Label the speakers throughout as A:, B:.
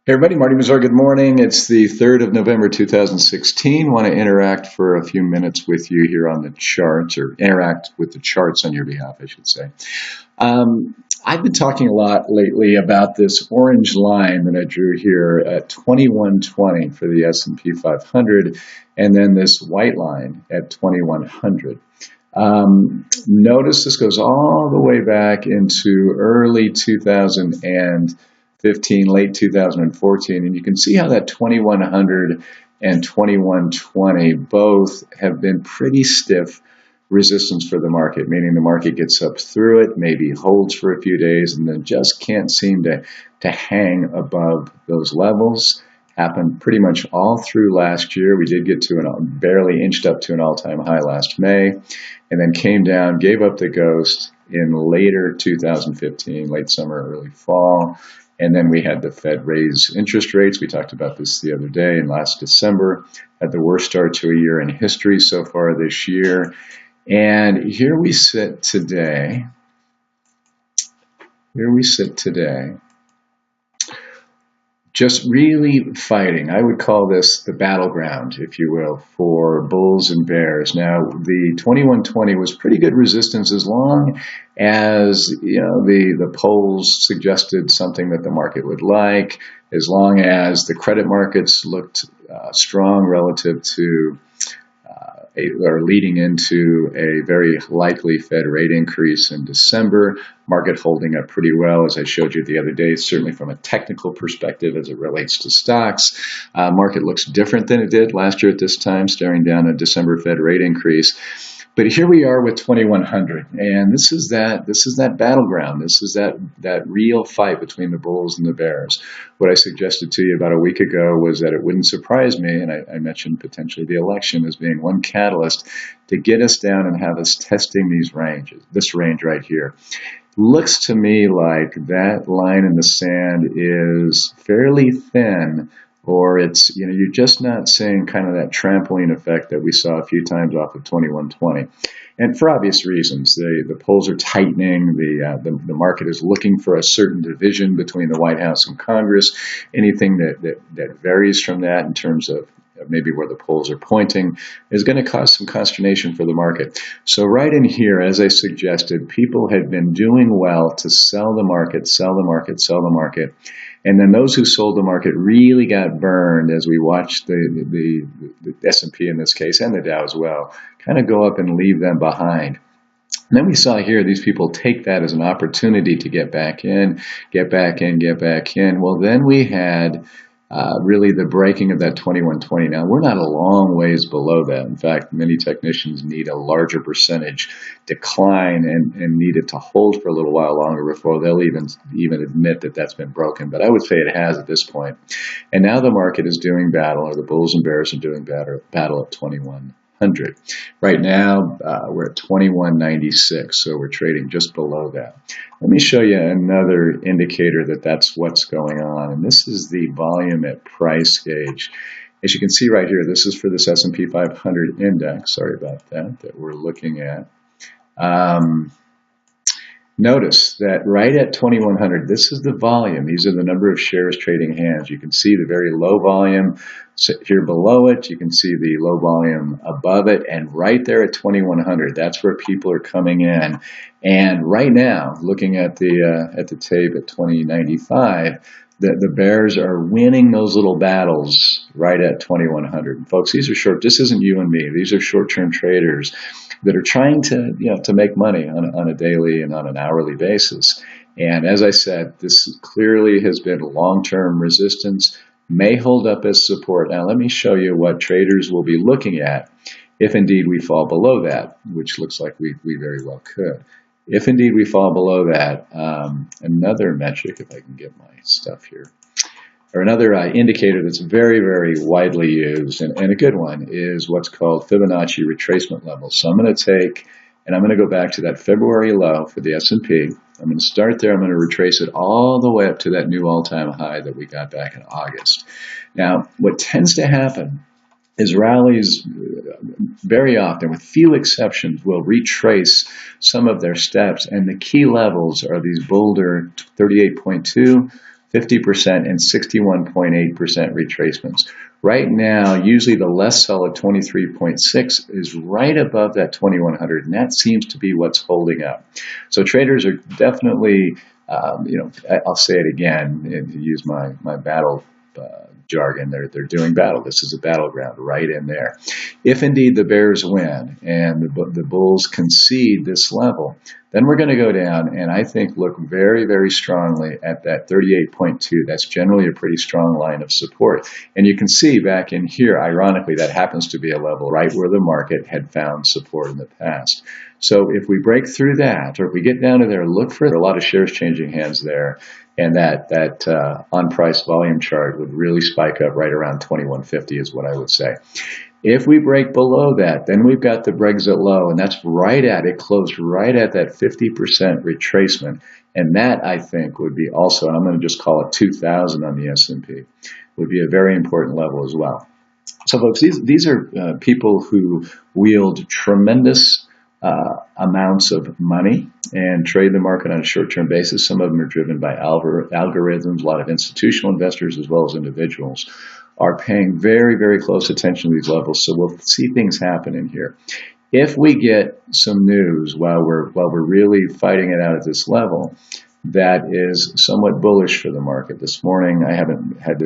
A: Hey everybody, Marty Mazur, good morning. It's the 3rd of November 2016. Want to interact for a few minutes with you here on the charts, or interact with the charts on your behalf, I should say. I've been talking a lot lately about this orange line that I drew here at 2120 for the S&P 500, and then this white line at 2100. Notice this goes all the way back into early 2015, late 2014, and you can see how that 2100 and 2120 both have been pretty stiff resistance for the market, meaning the market gets up through it, maybe holds for a few days, and then just can't seem to hang above those levels. Happened pretty much all through last year. We did get to barely inched up to an all-time high last May, and then came down, gave up the ghost in later 2015, late summer, early fall. And then we had the Fed raise interest rates. We talked about this the other day in last December. Had the worst start to a year in history so far this year. And here we sit today. Just really fighting. I would call this the battleground, if you will, for bulls and bears. Now, the 2120 was pretty good resistance as long as the polls suggested something that the market would like, as long as the credit markets looked strong relative to or leading into a very likely Fed rate increase in December. Market holding up pretty well, as I showed you the other day, certainly from a technical perspective as it relates to stocks. Market looks different than it did last year at this time, staring down a December Fed rate increase. But here we are with 2100, and this is that battleground. This is that real fight between the bulls and the bears. What I suggested to you about a week ago was that it wouldn't surprise me, and I mentioned potentially the election as being one catalyst to get us down and have us testing these ranges. This range right here looks to me like that line in the sand is fairly thin. Or it's, you're just not seeing kind of that trampoline effect that we saw a few times off of 2120. And for obvious reasons, the polls are tightening, the market is looking for a certain division between the White House and Congress. Anything that varies from that in terms of maybe where the polls are pointing is going to cause some consternation for the market. So right in here, as I suggested, people had been doing well to sell the market, sell the market, sell the market. And then those who sold the market really got burned as we watched the S&P in this case, and the Dow as well, kind of go up and leave them behind. And then we saw here these people take that as an opportunity to get back in, get back in, get back in. Well, then we had really the breaking of that 2120. Now, we're not a long ways below that. In fact, many technicians need a larger percentage decline and need it to hold for a little while longer before they'll even admit that that's been broken. But I would say it has at this point. And now the market is doing battle, or the bulls and bears are doing battle at 2100. Right now, we're at 2196, so we're trading just below that. Let me show you another indicator that that's what's going on, and this is the volume at price gauge. As you can see right here, this is for this S&P 500 index. Sorry about that we're looking at. Notice that right at 2100, this is the volume. These are the number of shares trading hands. You can see the very low volume here below it. You can see the low volume above it. And right there at 2100, that's where people are coming in. And right now, looking at the tape at 2095, the bears are winning those little battles right at 2100. And folks, these are short. This isn't you and me. These are short-term traders that are trying to make money on a daily and on an hourly basis. And as I said, this clearly has been long-term resistance, may hold up as support. Now let me show you what traders will be looking at if indeed we fall below that, which looks like we very well could. If indeed we fall below that, another metric, if I can get my stuff here, or another indicator that's very, very widely used, and a good one, is what's called Fibonacci retracement levels. So I'm going to take, and I'm going to go back to that February low for the S&P. I'm going to start there. I'm going to retrace it all the way up to that new all-time high that we got back in August. Now, what tends to happen is rallies very often, with few exceptions, will retrace some of their steps, and the key levels are these bolder 38.2, 50%, and 61.8% retracements. Right now, usually the less solid 23.6 is right above that 2100, and that seems to be what's holding up. So traders are definitely, I'll say it again and use my battle jargon. They're doing battle. This is a battleground right in there. If indeed the bears win and the bulls concede this level, then we're going to go down and I think look very, very strongly at that 38.2. That's generally a pretty strong line of support. And you can see back in here, ironically, that happens to be a level right where the market had found support in the past. So if we break through that, or if we get down to there, look for a lot of shares changing hands there. And that on-price volume chart would really spike up right around 2150 is what I would say. If we break below that, then we've got the Brexit low, and that's it closed right at that 50% retracement. And that, I think, would be also, and I'm going to just call it 2,000 on the S&P, would be a very important level as well. So, folks, these are people who wield tremendous amounts of money and trade the market on a short-term basis. Some of them are driven by algorithms. A lot of institutional investors as well as individuals are paying very, very close attention to these levels. So we'll see things happen in here. If we get some news while we're really fighting it out at this level, that is somewhat bullish for the market. This morning, I haven't had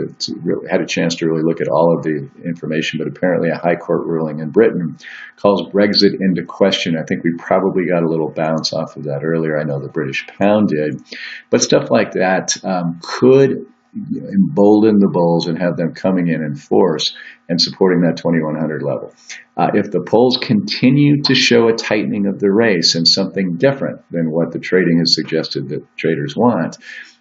A: a chance to really look at all of the information, but apparently a high court ruling in Britain calls Brexit into question. I think we probably got a little bounce off of that earlier. I know the British pound did, but stuff like that could embolden the bulls and have them coming in force and supporting that 2100 level. If the polls continue to show a tightening of the race and something different than what the trading has suggested that traders want,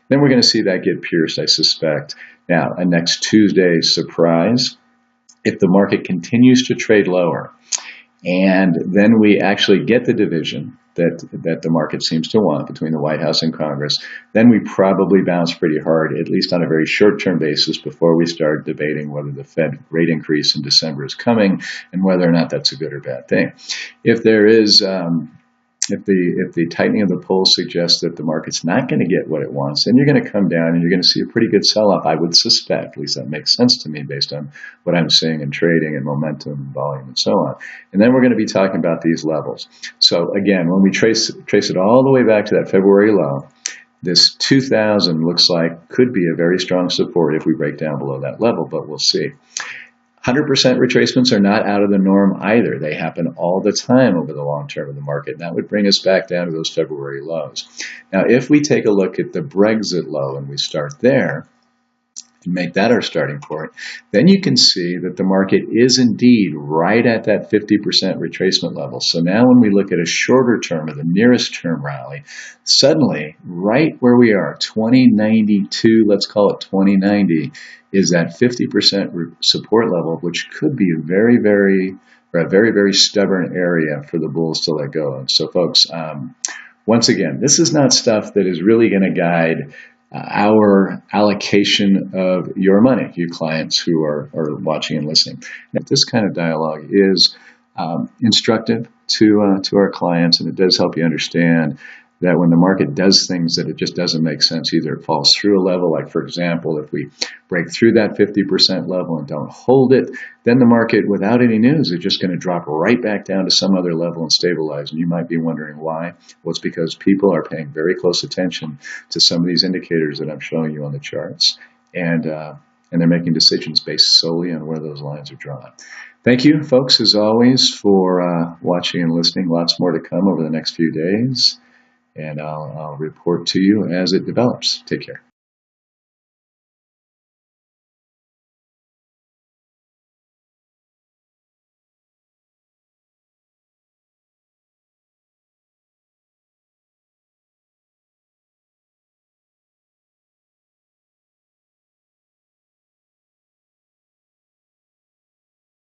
A: then we're going to see that get pierced, I suspect. Now, a next Tuesday surprise, if the market continues to trade lower, and then we actually get the division that the market seems to want between the White House and Congress, then we probably bounce pretty hard, at least on a very short-term basis, before we start debating whether the Fed rate increase in December is coming and whether or not that's a good or bad thing. If there is if the tightening of the polls suggests that the market's not going to get what it wants, then you're going to come down and you're going to see a pretty good sell-off, I would suspect. At least that makes sense to me based on what I'm seeing in trading and momentum and volume and so on. And then we're going to be talking about these levels. So again, when we trace it all the way back to that February low, this 2000 looks like could be a very strong support if we break down below that level, but we'll see. 100% retracements are not out of the norm either. They happen all the time over the long term of the market. And that would bring us back down to those February lows. Now, if we take a look at the Brexit low and we start there and make that our starting point, then you can see that the market is indeed right at that 50% retracement level. So now when we look at a shorter term or the nearest term rally, suddenly right where we are, 2092, let's call it 2090, is that 50% support level, which could be a very, very stubborn area for the bulls to let go of. So, folks, once again, this is not stuff that is really going to guide our allocation of your money, you clients who are watching and listening. Now, this kind of dialogue is instructive to our clients, and it does help you understand that when the market does things that it just doesn't make sense, either it falls through a level, like for example, if we break through that 50% level and don't hold it, then the market, without any news, is just going to drop right back down to some other level and stabilize. And you might be wondering why. Well, it's because people are paying very close attention to some of these indicators that I'm showing you on the charts. And they're making decisions based solely on where those lines are drawn. Thank you, folks, as always, for watching and listening. Lots more to come over the next few days. And I'll report to you as it develops. Take care.